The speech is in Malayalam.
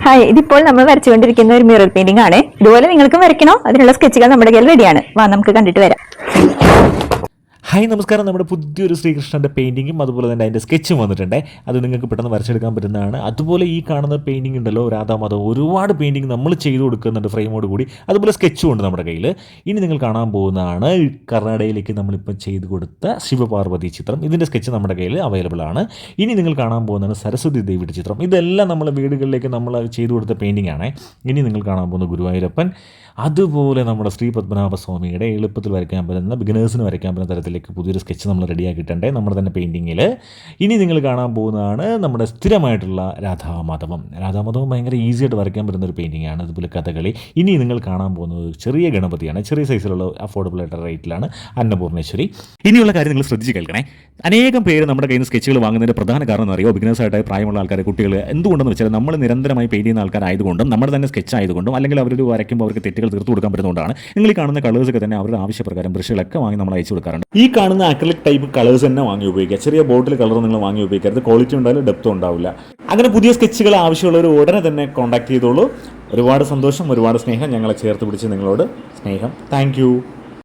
ഹായ്, ഇതിപ്പോൾ നമ്മൾ വരച്ചുകൊണ്ടിരിക്കുന്ന ഒരു മ്യൂറൽ പെയിന്റിംഗ് ആണ്. ഇതുപോലെ നിങ്ങൾക്കും വരയ്ക്കണോ? അതിനുള്ള സ്കെച്ചുകൾ നമ്മുടെ കയ്യിൽ റെഡിയാണ്. വാ, നമുക്ക് കണ്ടിട്ട് വരാം. ഹായ് നമസ്കാരം. നമ്മുടെ പുതിയൊരു ശ്രീകൃഷ്ണൻ്റെ പെയിൻറ്റിങ്ങും അതുപോലെ തന്നെ അതിൻ്റെ സ്കെച്ചും വന്നിട്ടുണ്ട്. അത് നിങ്ങൾക്ക് പെട്ടെന്ന് വരച്ചെടുക്കാൻ പറ്റുന്നതാണ്. അതുപോലെ ഈ കാണുന്ന പെയിൻറ്റിംഗ് ഉണ്ടല്ലോ, രാധാമാധവ്, ഒരുപാട് പെയിൻറ്റിങ് നമ്മൾ ചെയ്തു കൊടുക്കുന്നുണ്ട് ഫ്രെയിമോട് കൂടി. അതുപോലെ സ്കെച്ചും ഉണ്ട് നമ്മുടെ കയ്യിൽ. ഇനി നിങ്ങൾ കാണാൻ പോകുന്നതാണ് കർണാടകയിലേക്ക് നമ്മളിപ്പോൾ ചെയ്തു കൊടുത്ത ശിവപാർവതി ചിത്രം. ഇതിൻ്റെ സ്കെച്ച് നമ്മുടെ കയ്യിൽ അവൈലബിൾ ആണ്. ഇനി നിങ്ങൾ കാണാൻ പോകുന്നതാണ് സരസ്വതി ദേവിയുടെ ചിത്രം. ഇതെല്ലാം നമ്മൾ വീടുകളിലേക്ക് നമ്മൾ ചെയ്തു കൊടുത്ത പെയിൻറ്റിംഗ് ആണ്. ഇനി നിങ്ങൾ കാണാൻ പോകുന്ന ഗുരുവായൂരപ്പൻ, അതുപോലെ നമ്മുടെ ശ്രീ പത്മനാഭസ്വാമിയുടെ എളുപ്പത്തിൽ വരയ്ക്കാൻ പറ്റുന്ന, ബിഗിനേഴ്സിന് വരയ്ക്കാൻ പറ്റുന്ന തരത്തിലേക്ക് പുതിയൊരു സ്കെച്ച് നമ്മൾ റെഡിയാക്കിയിട്ടുണ്ട് നമ്മുടെ തന്നെ പെയിൻറ്റിങ്ങിൽ. ഇനി നിങ്ങൾ കാണാൻ പോകുന്നതാണ് നമ്മുടെ സ്ഥിരമായിട്ടുള്ള രാധാമാധവം ഭയങ്കര ഈസി ആയിട്ട് വരയ്ക്കാൻ പറ്റുന്ന ഒരു പെയിൻറ്റിംഗ് ആണ്. അതുപോലെ കഥകളി. ഇനി നിങ്ങൾ കാണാൻ പോകുന്നത് ചെറിയ ഗണപതിയാണ്. ചെറിയ സൈസിലുള്ള അഫോർഡബിൾ ആയിട്ടുള്ള റേറ്റിലാണ് അന്നപൂർണേശ്വരി. ഇനിയുള്ള കാര്യം നിങ്ങൾ ശ്രദ്ധിച്ച് കേൾക്കണേ. അനേകം പേര് നമ്മുടെ കയ്യിൽ നിന്ന് സ്കെച്ചുകൾ വാങ്ങുന്നതിൻ്റെ പ്രധാന കാരണം എന്ന് അറിയോ, ബിഗിനേഴ്സായിട്ട് പ്രായമുള്ള ആൾക്കാർ, കുട്ടികൾ. എന്തുകൊണ്ടെന്ന് വെച്ചാൽ നമ്മൾ നിരന്തരമായി പെയിൻറ്റ് ചെയ്യുന്ന ആൾക്കാരായതുകൊണ്ടും നമ്മുടെ തന്നെ സ്കെച്ച് ആയതുകൊണ്ടും, അല്ലെങ്കിൽ അവരൊരു വരയ്ക്കുമ്പോൾ അവർക്ക് തെറ്റുകൾ തീർത്തു കൊടുക്കാൻ പറ്റുന്നതുകൊണ്ടാണ്. നിങ്ങൾ ഈ കാണുന്ന കളേഴ്സൊക്കെ തന്നെ അവരുടെ ആവശ്യപ്രകാരം ബ്രഷുകളൊക്കെ വാങ്ങി നമ്മൾ അയച്ചു കൊടുക്കാറുണ്ട്. ഈ കാണുന്ന അക്രിലിക് ടൈപ്പ് കളേഴ്സ് തന്നെ വാങ്ങി ഉപയോഗിക്കുക. ചെറിയ ബോട്ടിൽ കളർ നിങ്ങൾ വാങ്ങി ഉപയോഗിക്കരുത്. ക്വാളിറ്റി ഉണ്ടാവില്ല, ഡെപ്തും ഉണ്ടാവില്ല. അങ്ങനെ പുതിയ സ്കെച്ചുകൾ ആവശ്യമുള്ളവർ ഉടനെ തന്നെ കോൺടാക്ട് ചെയ്തോളൂ. ഒരുപാട് സന്തോഷം, ഒരുപാട് സ്നേഹം. ഞങ്ങളെ ചേർത്ത് പിടിച്ച് നിങ്ങളോട് സ്നേഹം. താങ്ക്